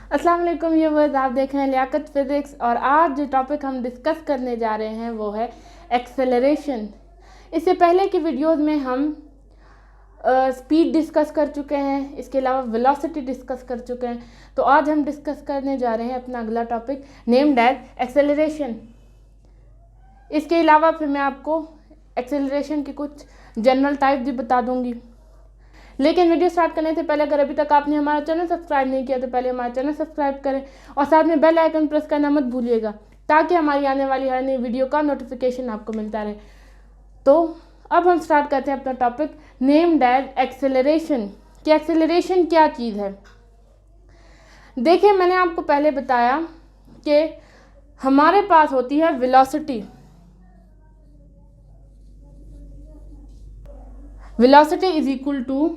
अस्सलाम वालेकुम व्यूअर्स, आप देख रहे हैं लियाकत फिज़िक्स। और आज जो टॉपिक हम डिस्कस करने जा रहे हैं वो है एक्सेलरेशन। इससे पहले की वीडियोस में हम स्पीड डिस्कस कर चुके हैं, इसके अलावा वेलोसिटी डिस्कस कर चुके हैं। तो आज हम डिस्कस करने जा रहे हैं अपना अगला टॉपिक नेम्ड एज एक्सेलरेशन। इसके अलावा फिर मैं आपको एक्सेलरेशन के कुछ जनरल टाइप भी बता दूंगी। लेकिन वीडियो स्टार्ट करने से पहले अगर अभी तक आपने हमारा चैनल सब्सक्राइब नहीं किया तो पहले हमारा चैनल सब्सक्राइब करें और साथ में बेल आइकन प्रेस करना मत भूलिएगा, ताकि हमारी आने वाली हर नई वीडियो का नोटिफिकेशन आपको मिलता रहे। तो अब हम स्टार्ट करते हैं अपना टॉपिक नेम्ड एज एक्सेलरेशन। कि एक्सेलरेशन क्या चीज़ है। देखिए, मैंने आपको पहले बताया कि हमारे पास होती है velocity. Velocity is equal to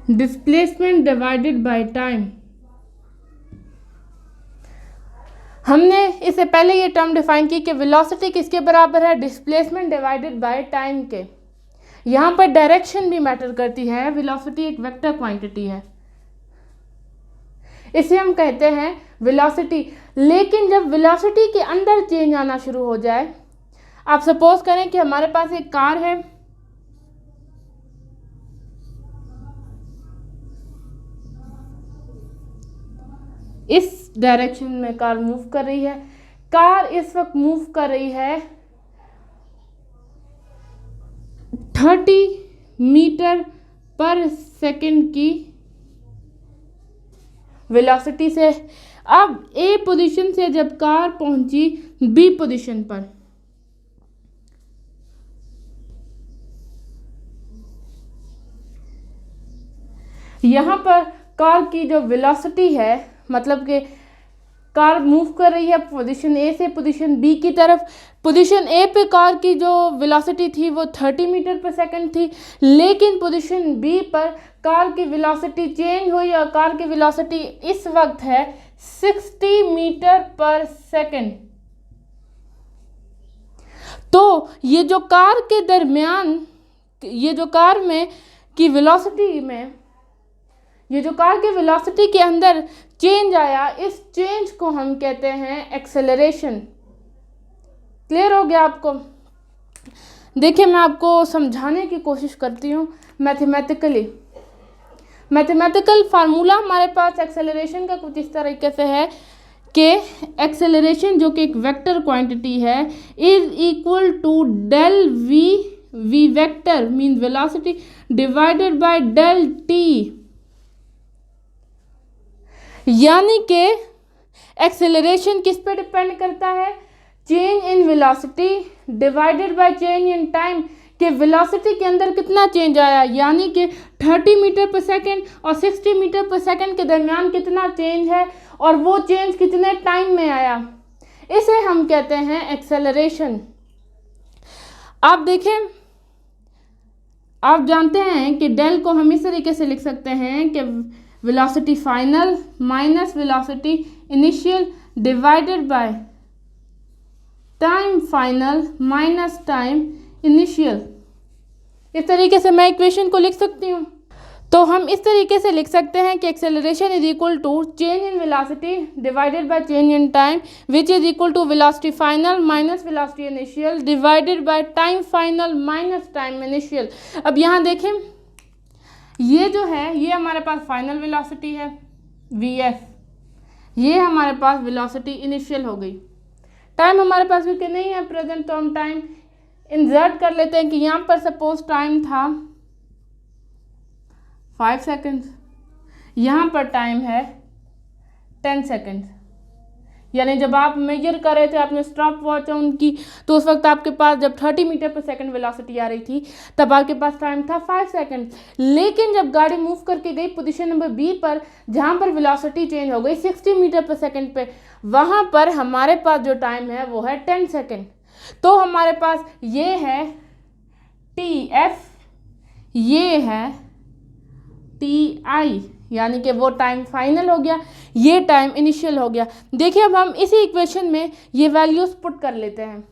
displacement divided by time. हमने इससे पहले ये टर्म डिफाइन की कि वेलोसिटी किसके बराबर है, डिस्प्लेसमेंट डिवाइडेड बाय टाइम के। यहाँ पर डायरेक्शन भी मैटर करती है। वेलोसिटी एक वेक्टर क्वांटिटी है, इसे हम कहते हैं वेलोसिटी। लेकिन जब वेलोसिटी के अंदर चेंज आना शुरू हो जाए, आप सपोज करें कि हमारे पास एक कार है, इस डायरेक्शन में कार मूव कर रही है। कार इस वक्त मूव कर रही है 30 मीटर पर सेकंड की वेलोसिटी से। अब ए पोजीशन से जब कार पहुंची बी पोजीशन पर, यहां पर कार की जो वेलोसिटी है, मतलब कि कार मूव कर रही है पोजीशन ए से पोजीशन बी की तरफ। पोजीशन ए पे कार की जो वेलोसिटी थी वो 30 मीटर पर सेकंड थी, लेकिन पोजीशन बी पर कार की वेलोसिटी चेंज हुई और कार की वेलोसिटी इस वक्त है 60 मीटर पर सेकंड। तो ये जो कार के दरमियान, ये जो कार में की वेलोसिटी में, ये जो कार के वेलोसिटी के अंदर चेंज आया, इस चेंज को हम कहते हैं एक्सेलरेशन। क्लियर हो गया आपको? देखिए, मैं आपको समझाने की कोशिश करती हूँ मैथमेटिकल फार्मूला हमारे पास एक्सेलरेशन का कुछ इस तरीके से है कि एक्सेलरेशन, जो कि एक वेक्टर क्वांटिटी है, is equal to del V vector mean velocity divided by del T. यानी कि एक्सेलरेशन किस पे डिपेंड करता है, change in velocity divided by change in time. कि वेलोसिटी के अंदर कितना चेंज आया, यानी कि 30 मीटर पर सेकंड और 60 मीटर पर सेकंड के दरमियान कितना चेंज है और वो चेंज कितने टाइम में आया, इसे हम कहते हैं एक्सेलरेशन। आप देखें, आप जानते हैं कि डेल को हम इस तरीके से लिख सकते हैं कि velocity final minus velocity initial divided by time final minus time initial. इस तरीके से मैं इक्वेशन को लिख सकती हूँ। तो हम इस तरीके से लिख सकते हैं कि acceleration is equal to change in velocity divided by change in time, which is equal to velocity final minus velocity initial divided by time final minus time initial. अब यहाँ देखें, ये जो है ये हमारे पास फाइनल वेलोसिटी है vf, ये हमारे पास वेलोसिटी इनिशियल हो गई। टाइम हमारे पास क्योंकि नहीं है प्रेजेंट, तो हम टाइम इंसर्ट कर लेते हैं कि यहाँ पर सपोज टाइम था 5 सेकंड्स, यहाँ पर टाइम है 10 सेकंड्स। यानी जब आप मेजर कर रहे थे, आपने स्टॉप वॉच ऑन की, तो उस वक्त आपके पास जब 30 मीटर पर सेकंड वेलोसिटी आ रही थी, तब आपके पास टाइम था 5 सेकंड। लेकिन जब गाड़ी मूव करके गई पोजीशन नंबर बी पर, जहाँ पर वेलोसिटी चेंज हो गई 60 मीटर पर सेकंड पे, वहाँ पर हमारे पास जो टाइम है वो है 10 सेकंड। तो हमारे पास ये है TF, ये है TI, यानी कि वो टाइम फाइनल हो गया, ये टाइम इनिशियल हो गया। देखिए, अब हम इसी इक्वेशन में ये वैल्यूज पुट कर लेते हैं।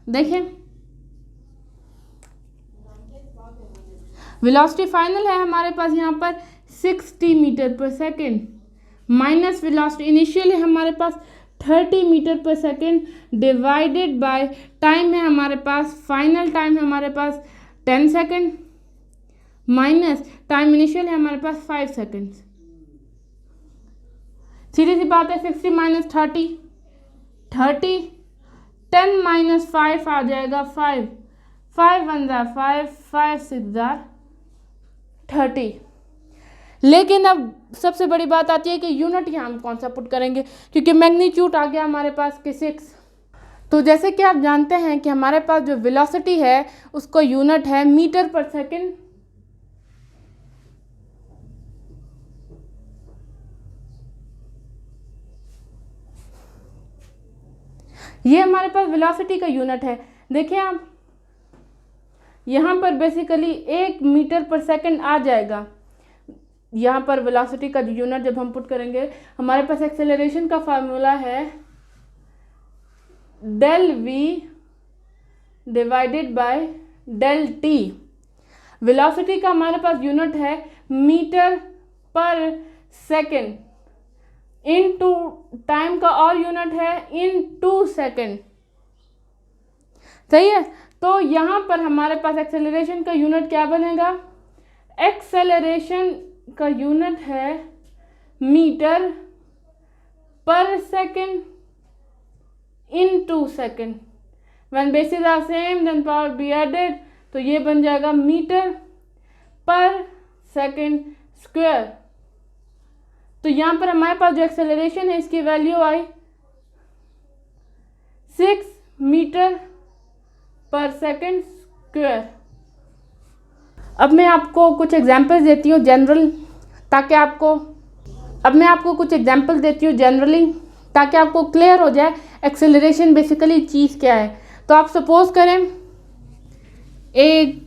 देखिए, वेलोसिटी फाइनल है हमारे पास यहाँ पर 60 metre per second, minus velocity initial है हमारे पास 30 metre per second, divided by time है हमारे पास, फाइनल टाइम है हमारे पास 10 सेकेंड, माइनस टाइम इनिशियल है हमारे पास 5 सेकेंड्स। सीधी सी बात है, 60 माइनस 30, 10 माइनस 5 आ जाएगा 5, 5 1 जार 5, 5 6 जार 30। लेकिन अब सबसे बड़ी बात आती है कि यूनिट यहाँ हम कौन सा पुट करेंगे, क्योंकि मैग्नीट्यूड आ गया हमारे पास कि 6। तो जैसे कि आप जानते हैं कि हमारे पास जो वेलोसिटी है उसको यूनिट है मीटर पर सेकेंड। ये हमारे पास वेलोसिटी का यूनिट है। देखिए आप यहाँ पर बेसिकली 1 मीटर पर सेकेंड आ जाएगा। यहाँ पर वेलोसिटी का यूनिट जब हम पुट करेंगे, हमारे पास एक्सेलरेशन का फार्मूला है del v divided by del t। Velocity का हमारे पास यूनिट है metre per second, into time का और यूनिट है इनटू सेकेंड। सही है। तो यहाँ पर हमारे पास एक्सेलरेशन का यूनिट क्या बनेगा, एक्सेलरेशन का यूनिट है metre per second into second. When basis are same then power be added, तो ये बन जाएगा मीटर पर सेकेंड स्क्वायर। तो यहाँ पर हमारे पास जो एक्सेलरेशन है इसकी वैल्यू आई 6 मीटर पर सेकेंड स्क्वायर। अब मैं आपको कुछ एग्जांपल्स देती हूँ जनरल, ताकि आपको जनरली ताकि आपको क्लियर हो जाए एक्सेलरेशन बेसिकली चीज़ क्या है। तो आप सपोज करें एक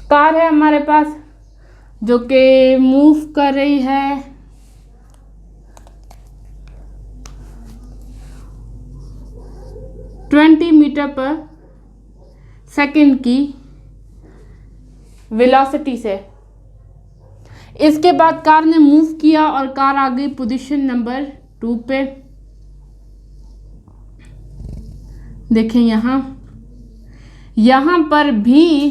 कार है हमारे पास जो कि मूव कर रही है 20 मीटर पर सेकेंड की वेलोसिटी से। इसके बाद कार ने मूव किया और कार आ गई पोजीशन नंबर 2 पे। देखें यहाँ पर भी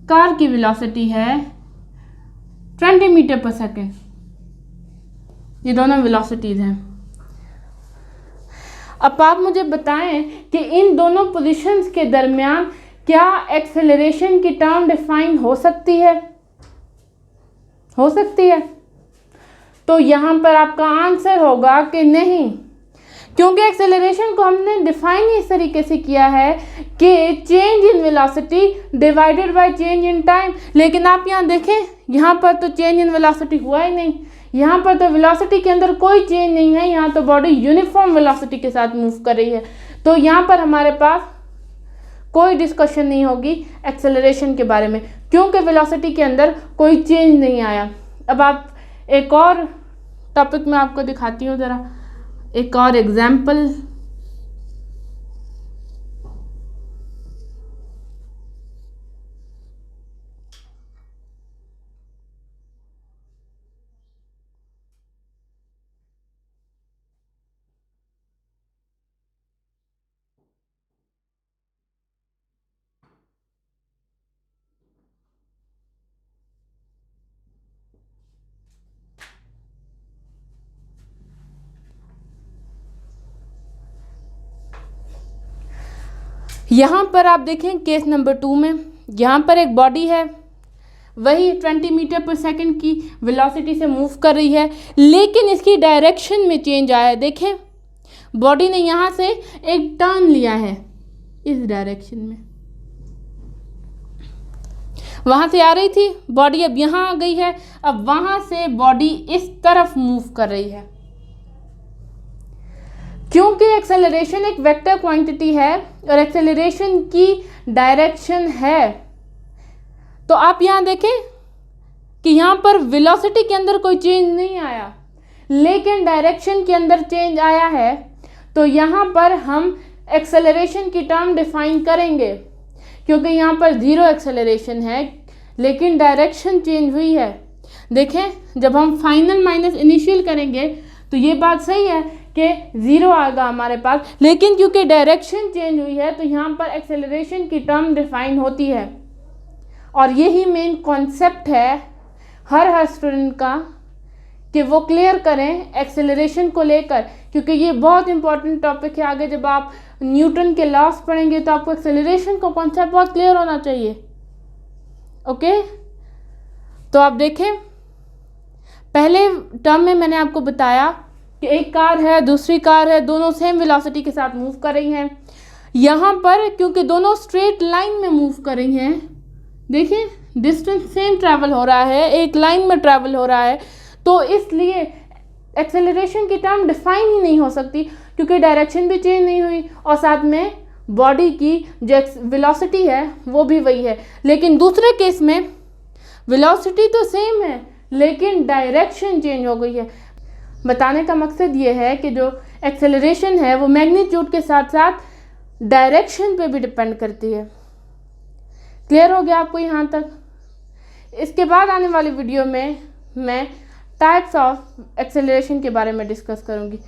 कार की वेलोसिटी है 20 मीटर पर सेकेंड। ये दोनों वेलोसिटीज हैं। अब आप मुझे बताएं कि इन दोनों पोजीशंस के दरमियान क्या एक्सेलरेशन की टर्म डिफाइन हो सकती है? हो सकती है। तो यहाँ पर आपका आंसर होगा कि नहीं, क्योंकि एक्सेलरेशन को हमने डिफाइन इस तरीके से किया है कि change in velocity divided by change in time. लेकिन आप यहाँ देखें, यहाँ पर तो चेंज इन वेलोसिटी हुआ ही नहीं। यहाँ पर तो वेलोसिटी के अंदर कोई चेंज नहीं है। यहाँ तो बॉडी यूनिफॉर्म वेलोसिटी के साथ मूव कर रही है। तो यहाँ पर हमारे पास कोई डिस्कशन नहीं होगी एक्सेलरेशन के बारे में, क्योंकि वेलोसिटी के अंदर कोई चेंज नहीं आया। अब आप एक और टॉपिक में आपको दिखाती हूँ, ज़रा एक और एग्जाम्पल। यहाँ पर आप देखें केस नंबर 2 में, यहाँ पर एक बॉडी है, वही 20 मीटर पर सेकंड की वेलोसिटी से मूव कर रही है, लेकिन इसकी डायरेक्शन में चेंज आया है। देखें, बॉडी ने यहाँ से एक टर्न लिया है इस डायरेक्शन में। वहाँ से आ रही थी बॉडी, अब यहाँ आ गई है। अब वहाँ से बॉडी इस तरफ मूव कर रही है। क्योंकि एक्सेलरेशन एक वेक्टर क्वांटिटी है और एक्सेलरेशन की डायरेक्शन है, तो आप यहाँ देखें कि यहाँ पर वेलोसिटी के अंदर कोई चेंज नहीं आया, लेकिन डायरेक्शन के अंदर चेंज आया है। तो यहाँ पर हम एक्सेलरेशन की टर्म डिफाइन करेंगे, क्योंकि यहाँ पर ज़ीरो एक्सेलरेशन है लेकिन डायरेक्शन चेंज हुई है। देखें, जब हम फाइनल माइनस इनिशियल करेंगे तो ये बात सही है कि ज़ीरो आएगा हमारे पास, लेकिन क्योंकि डायरेक्शन चेंज हुई है तो यहाँ पर एक्सेलरेशन की टर्म डिफाइन होती है। और यही मेन कॉन्सेप्ट है हर स्टूडेंट का कि वो क्लियर करें एक्सेलरेशन को लेकर, क्योंकि ये बहुत इंपॉर्टेंट टॉपिक है। आगे जब आप न्यूटन के लॉस पढ़ेंगे तो आपको एक्सेलरेशन का कॉन्सेप्ट बहुत क्लियर होना चाहिए। ओके, तो आप देखें, पहले टर्म में मैंने आपको बताया कि एक कार है, दूसरी कार है, दोनों सेम वेलोसिटी के साथ मूव कर रही हैं। यहाँ पर क्योंकि दोनों स्ट्रेट लाइन में मूव कर रही हैं, देखिए डिस्टेंस सेम ट्रैवल हो रहा है, एक लाइन में ट्रैवल हो रहा है, तो इसलिए एक्सेलरेशन की टर्म डिफाइन ही नहीं हो सकती, क्योंकि डायरेक्शन भी चेंज नहीं हुई और साथ में बॉडी की जो वेलोसिटी है वो भी वही है। लेकिन दूसरे केस में वेलोसिटी तो सेम है लेकिन डायरेक्शन चेंज हो गई है। बताने का मकसद ये है कि जो एक्सेलरेशन है वो मैग्नीट्यूड के साथ साथ डायरेक्शन पे भी डिपेंड करती है। क्लियर हो गया आपको यहाँ तक? इसके बाद आने वाली वीडियो में मैं टाइप्स ऑफ एक्सेलरेशन के बारे में डिस्कस करूँगी।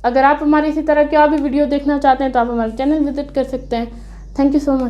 अगर आप हमारे इसी तरह के और भी वीडियो देखना चाहते हैं तो आप हमारे चैनल विजिट कर सकते हैं। Thank you so much.